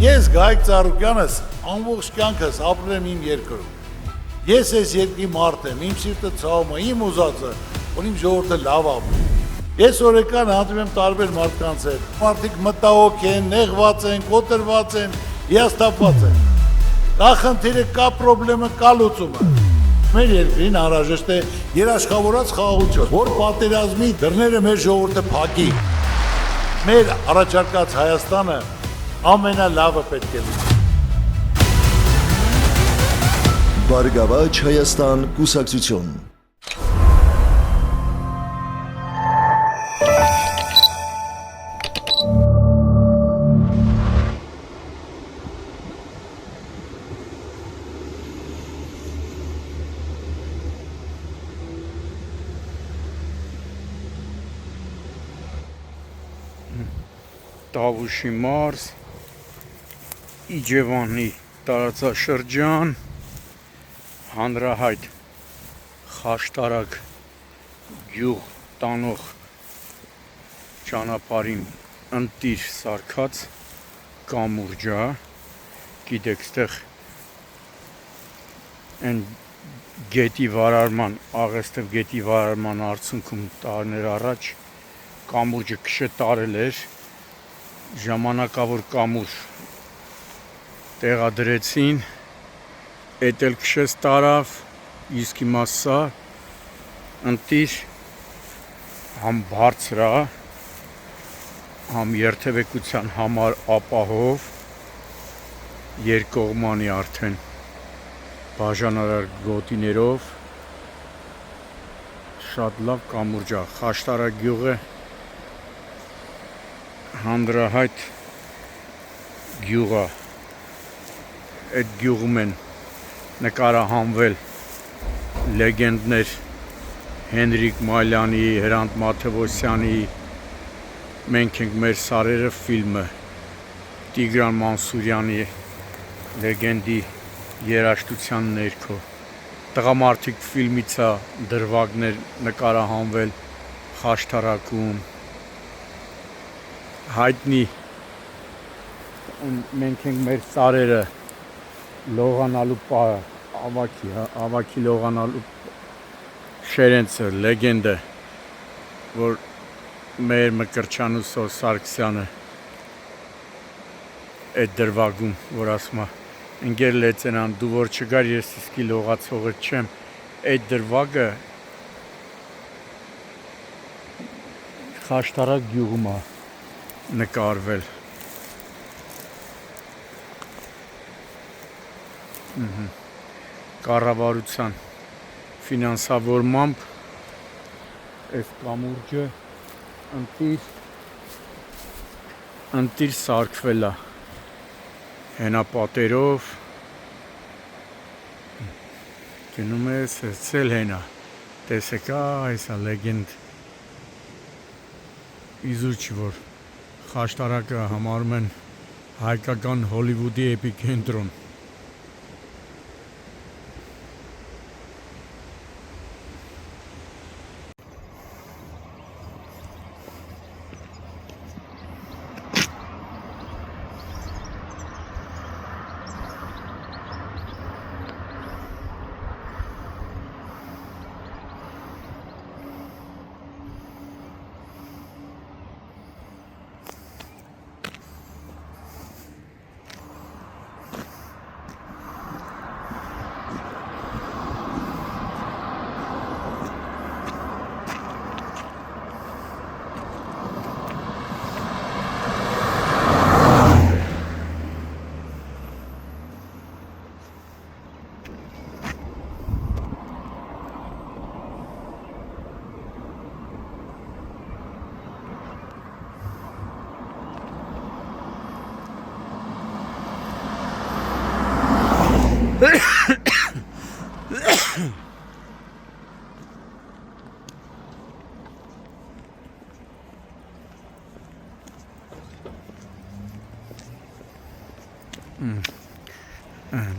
Ես Գայք Ծառուկյանս ամբողջ կյանքս ապրել եմ իմ երկրում։ Ես այս երկրի մարդ եմ, իմ սիրտը ցավում է, իմ ուզածը, որ իմ ժողովուրդը լավ ապրի։ Ես օրական հանդիպում եմ տարբեր մարդկանց հետ։ Մարդիկ մտահոգ են, նեղված են, կոտրված են, հիասթափված են։ Կա խնդիրը, կա պրոբլեմը, կա լուծումը։ Մեր երկրին անհրաժեշտ է երաշխավորած խաղաղություն, որ պատերազմի դռները մեր ժողովուրդը փակի։ Մեր առաջարկած Հայաստանը ամենալավը պետք է լինի։ Բարգավաճ Հայաստան կուսակցություն։ Տավուշի մարզ, Իջևանի տարածաշրջան, հանրահայտ խաշտարակ գյուղ տանող ճանապարհին ընտիր սարքած կամուրջա, գիտեք, ստեղ այն գետի վարարման, Աղեստև գետի վարարման արդյունքում տարիներ առաջ կամուրջը քշտարել էր, ժամանակավոր կամուր տեղադրեցին, էդ էլ քշեց տարավ, իսկ հիմա սա ընտիր համ բարձր է, համ երթևեկության համար ապահով, երկկողմանի արդեն բաժանարար գոտիներով, շատ լավ կամուրջ է, Խաշտարակ գյուղը հանրահայտ գյուղ է, այդ գյուղում են նկարահանվել լեգենդներ Հենրիկ Մալյանի, Հրանտ Մաթևոսյանի, Մենք ենք մեր սարերը ֆիլմը, Տիգրան Մանսուրյանի լեգենդի երաժշտության ներքո, Տղամարդիկ ֆիլմից է դրվագներ նկարահանվել Խաշտարակում, հայտնի Մենք ենք մեր սարերը լողանալու պահը, ավակի լողանալու Շերենցը, լեգենդը, որ մեր Մկրտչյան ու Սով Սարգսյանը այդ դրվագում, որ ասում է ընկեր լեյտենանտ, դու որ չգար, ես իսկի լողացողը չեմ, այդ դրվագը Խաշտարակ գյուղում է նկարվել։ Կառավարության ֆինանսավորմամբ այս կամուրջը ընտիր սարքվել է հենապատերով, գնում ես էլ հենա, տեսեք այսա լեգենդ, իզուր չի որ Խաշտարակը համարում են հայկական Հոլիվուդի էպիկենտրոն։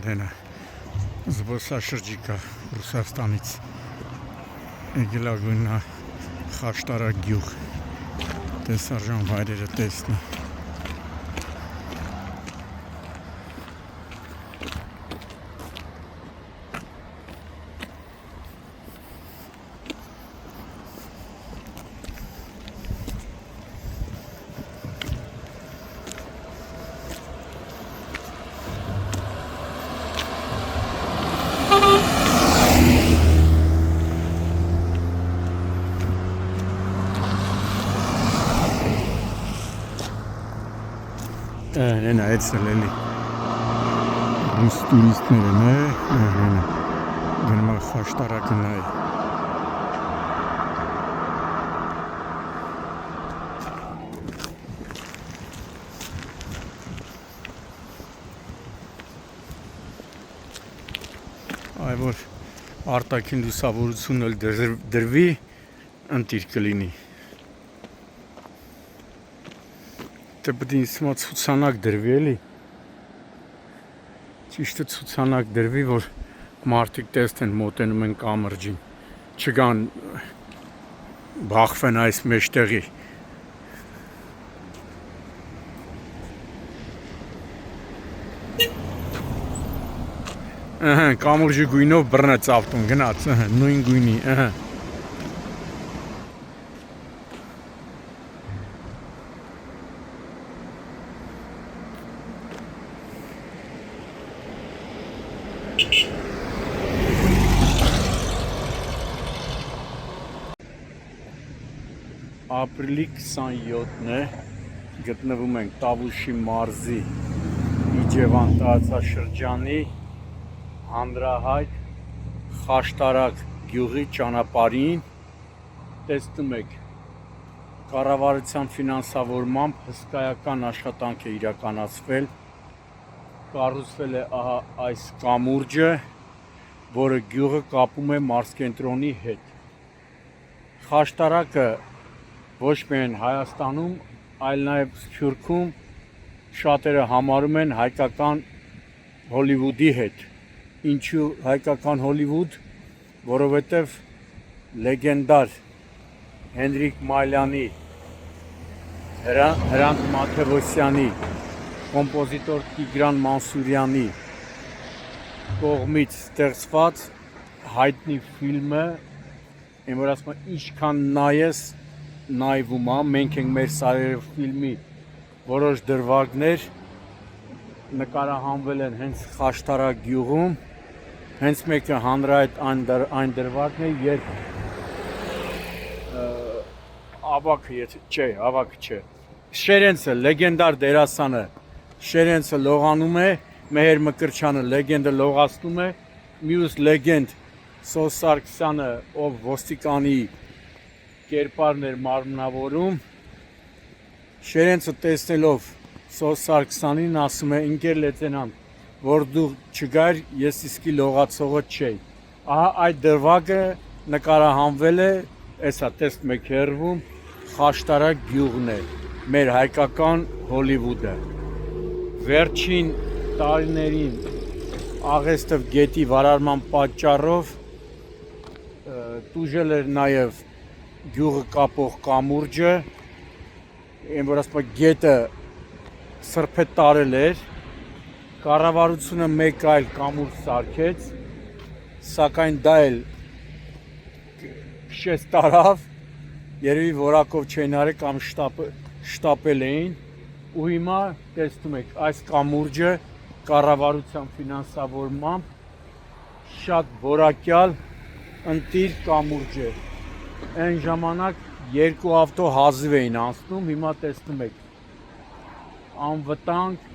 Դենա զբոսաշրջիկա Ռուսաստանից եկելագույնա Խաշտարակ գյուղ տեսարժան վայրերը տեսնի Nena, էցնելի։ Ռուս տուրիստներ են, նենա։ Գնում խաշտարակը նայ։ Այ որ արտաքին լուսավորությունն էլ դրվի, ընտիր կլինի։ Դե պետք է ինձ ցուցանակ դրվի էլի։ Ճիշտ է ցուցանակ դրվի, որ մարդիկ տեսնեն մոտենում են կամրջին, չգան բախվեն այս մեջտեղի։ Կամուրջի գույնով բռնեց ավտոն, գնաց, նույն գույնի, Ապրիլի 27-ն է, գտնվում ենք Տավուշի մարզի Իջևան տարածաշրջանի հանրահայտ Խաշտարակ գյուղի ճանապարհին, տեսնում եք կառավարության ֆինանսավորմամբ հսկայական աշխատանք է իրականացվել, կառուցվել է ահա այս կամուրջը, որը գյուղը կապում է մարզկենտրոնի հետ։ Խաշտարակը ոչ միայն Հայաստանում, այլ նաև Սփյուռքում շատերը համարում են հայկական Հոլիվուդի հետ։ Ինչու հայկական Հոլիվուդ, որովհետև լեգենդար Հենրիկ Մայլյանի, Հրանտ Մաթևոսյանի, կոմպոզիտոր Տիգրան Մանսուրյանի կողմից ստեղծված հայտնի ֆիլմը, որ ասում են ինչքան նայես նայվում է, մենք ենք մեր սարերով ֆիլմի որոշ դրվագներ նկարահանվել են հենց Խաշտարակ գյուղում, հենց մեկը հանրահայտ այն դրվագն է, երբ ավակը չէ, Շերենցը, լեգենդար դերասանը, Շերենցը լողանում է, Մեհեր Մկրտչյանը լեգենդը լողացնում է, մյուս լեգենդ Սոս Սարգսյանը, ով ոստիկանի կերպարն էր մարմնավորում, Շերենցը տեսնելով Սոս Սարգսյանին ասում է ինքեր լեծենան, որ դու չգար, ես իսկի լողացողը չէի։ Ահա այդ դրվագը նկարահանվել է, էսա տեսնում եք հեռվում, Խաշտարակ գյուղն է, մեր հայկական Հոլիվուդը։ Վերջին տարիներին Աղեստով գետի վարարման պատճառով տուժել էր նաև գյուղը կապող կամուրջը, այն որ ասում է գետը սրբե տարել էր, կառավարությունը մեկ այլ կամուրջ սարքեց, սակայն դա էլ քշեց տարավ, երևի որակով չէին արել կամ շտապել էին, ու հիմա տեսնում եք այս կամուրջը կառավարության ֆինանսավորմամբ շատ որակյալ ընտիր կամուրջ է։ Այն ժամանակ երկու ավտո հազիվ էին անցնում, հիմա տեսնում եք անվտանգ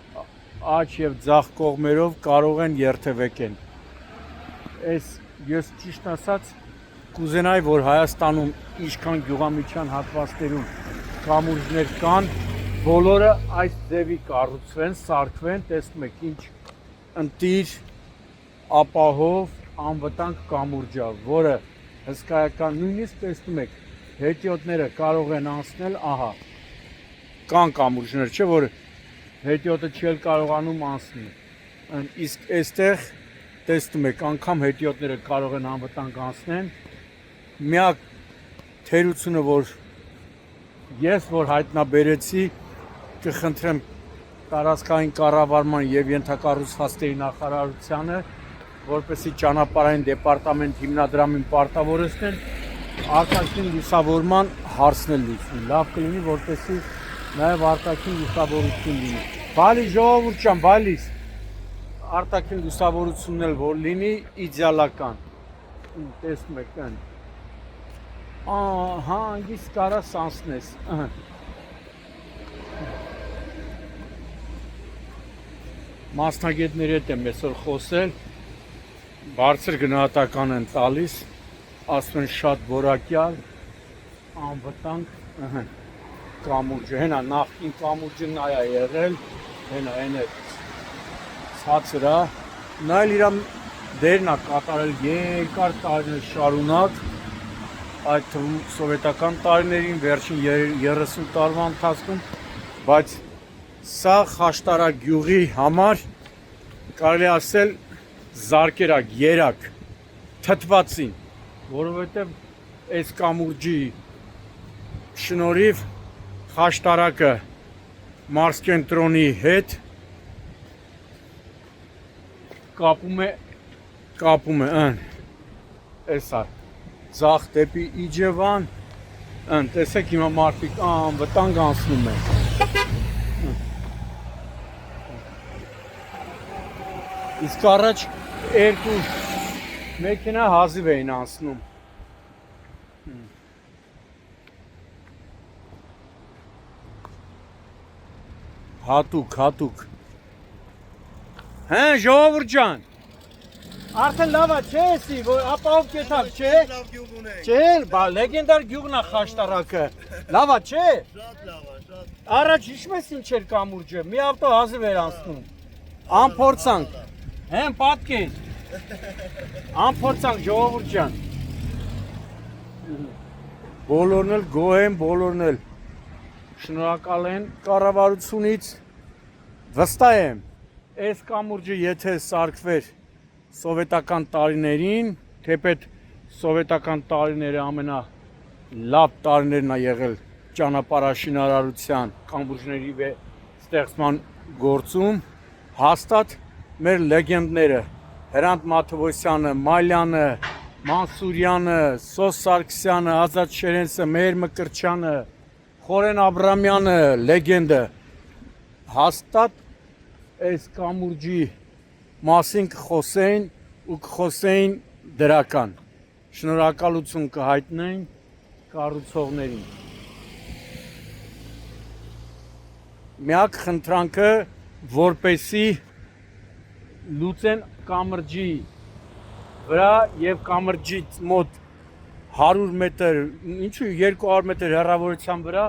աջ և ձախ կողմերով կարող են երթևեկեն։ Ես ճիշտ ասած կուզենայի, որ Հայաստանում ինչքան գյուղամիջյան հատվածներում կամուրջներ կան, բոլորը այս ձևի կառուցվեն, սարքվեն, տեսնում եք ինչ ընտիր, ապահով, անվտանգ կամուրջ է, որը հսկայական, նույնիսկ տեսնում եք հետիոտները կարող են անցնել, ահա, կան կամուրջներ, չէ, որ հետիոտը չել կարողանում անցնել, իսկ այստեղ տեսնում եք, անգամ հետիոտները կարող են անվտանգ անցնեն, միակ թերությունը, որ ես որ հայտնաբերեցի, կխնդրեմ տարածքային կառավարման և ենթակառուցվածքների նախարարությանը, որպեսզի ճանապարհային դեպարտամենտ հիմնադրամին պարտավորեցնեն արտաքին լուսավորման հարցն լուծվի, լավ կլինի, որպեսզի նաև արտաքին լուսավորություն լինի։ Բալի ժողովուրդ ջան, բալիս արտաքին լուսավորությունն էլ որ լինի իդեալական։ Տեսնում եք այն։ Հանգիստ կարաս անցնես։ Մասնագետների հետ եմ այսօր խոսել, բարձր գնահատական են տալիս, ասում են շատ որակյալ, անվտանգ, կամուրջը, հենա նախքին կամուրջը նա է եղել, հենա այն է ցածր է, նա էլ իր դերն է կատարել երկար տարիներ շարունակ, այդ թվում սովետական տարիներին, վերջին 30 տարվա ընթացքում, բայց սա Խաշտարակ գյուղի համար կարելի ասել զարկերակ, երակ, թթվածին, որովհետև այս կամուրջի շնորհիվ Խաշտարակը մարզկենտրոնի հետ կապում է էսա ձախ դեպի Իջևան, տեսեք հիմա մարդիկ անվտանգ անցնում են։ Իսկ առաջ երկու մեքենա հազիվ էին անցնում։ Հատուկ։ Հեն, ժողովուրդ ջան։ Արդեն լավ է, չէ՞ էսի, որ ապահով կեթակ, չէ՞։ Լավ գյուղ ունենք։ Չէ, բա լեգենդար գյուղն է Խաշտարակը։ Լավ է, չէ՞։ Շատ լավ է, շատ։ Առաջ հիշում ինչ էր կամուրջը, մի ավտո հազիվ էր անցնում։ Անփորձանք։ Հեն պատկեր։ Անփորձանք ժողովուրդ ջան։ Բոլորն էլ գոհ են, բոլորն էլ շնորհակալ են կառավարությունից։ Վստահ եմ, այս կամուրջը եթե սարքվեր սովետական տարիներին, թեպետ սովետական տարիները ամենալավ տարիներն է եղել ճանապարհաշինարարության կամուրջների ստեղծման գործում, հաստատ մեր լեգենդները Հրանտ Մաթևոսյանը, Մալյանը, Մանսուրյանը, Սոս Սարգսյանը, Ազատ Շերենցը, Մեհեր Մկրտչյանը, Խորեն Աբրամյանը, լեգենդը հաստատ այս կամուրջի մասին կխոսեին ու կխոսեին դրական։ Շնորհակալություն կհայտնեին կառուցողներին։ Միակ խնդրանքը, որպեսի լուծեն կամրջի վրա եւ կամրջից մոտ 100 մետր, ինչու 200 մետր հեռավորության վրա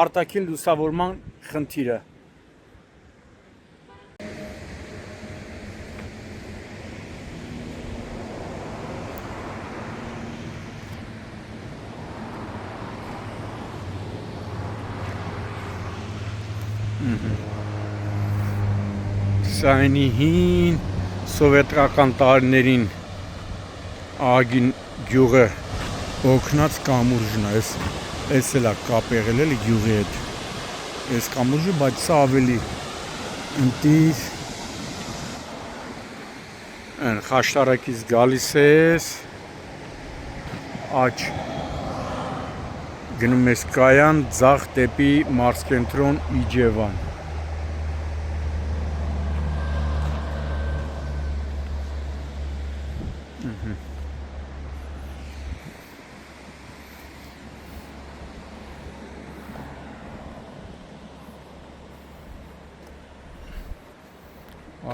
արտաքին լուսավորման խնդիրը։ Սա հին սովետական տարիներին ագին գյուղը օգնած կամուրջն է, էս էլ է կապ եղել էլի գյուղի հետ, այս կամուրջը, բայց սա ավելի ընտիր, Խաշտարակից գալիս ես, աջ գնում ես կայան, ձախ դեպի մարզկենտրոն Իջևան։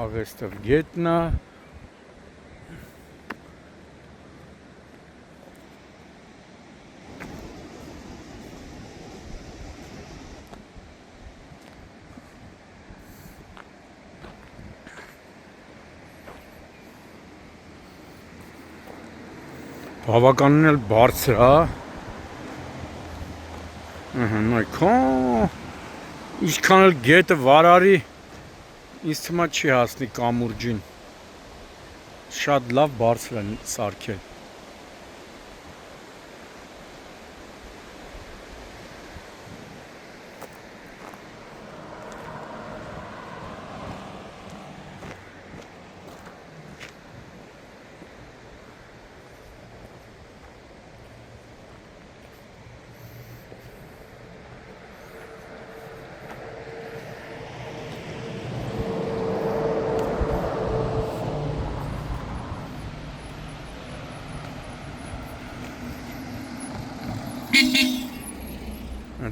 Աղեստով գետնա, բավականին էլ բարձր է, ինչքան էլ գետը վարարի, ինձ թվում է չի հասնի կամուրջին, շատ լավ բարձր են սարքել։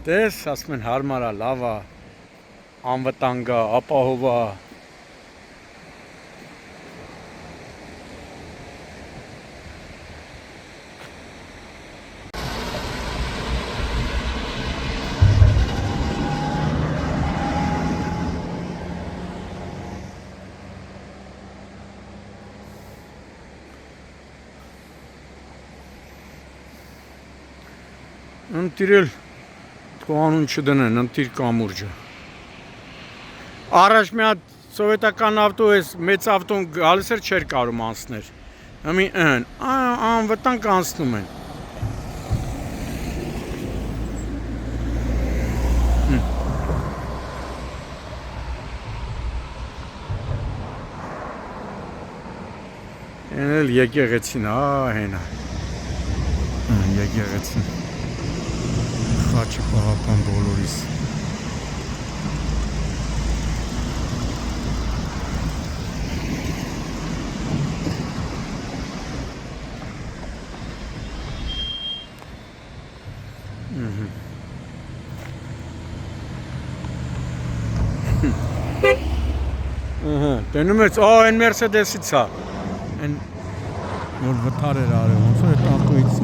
Դες, ասում են հարմար է, լավ է, անվտանգ է, ապահով է, Ընտիրել թողանուն չդնեն, ընտիր կամուրջը։ Առաջ մի հատ սովետական ավտո էս մեծ ավտոն գալիս էր չէր կարում անցներ։ Ամի անվտանգ անցնում են։ Են էլ եկեղեցին, հենա։ Եկեղեցին։ Խաչը պահապան բոլորիս։ Տենում ես, այն Մերսեդեսից է։ Են որ վթար էր արել, ոնց որ այդ ավտոից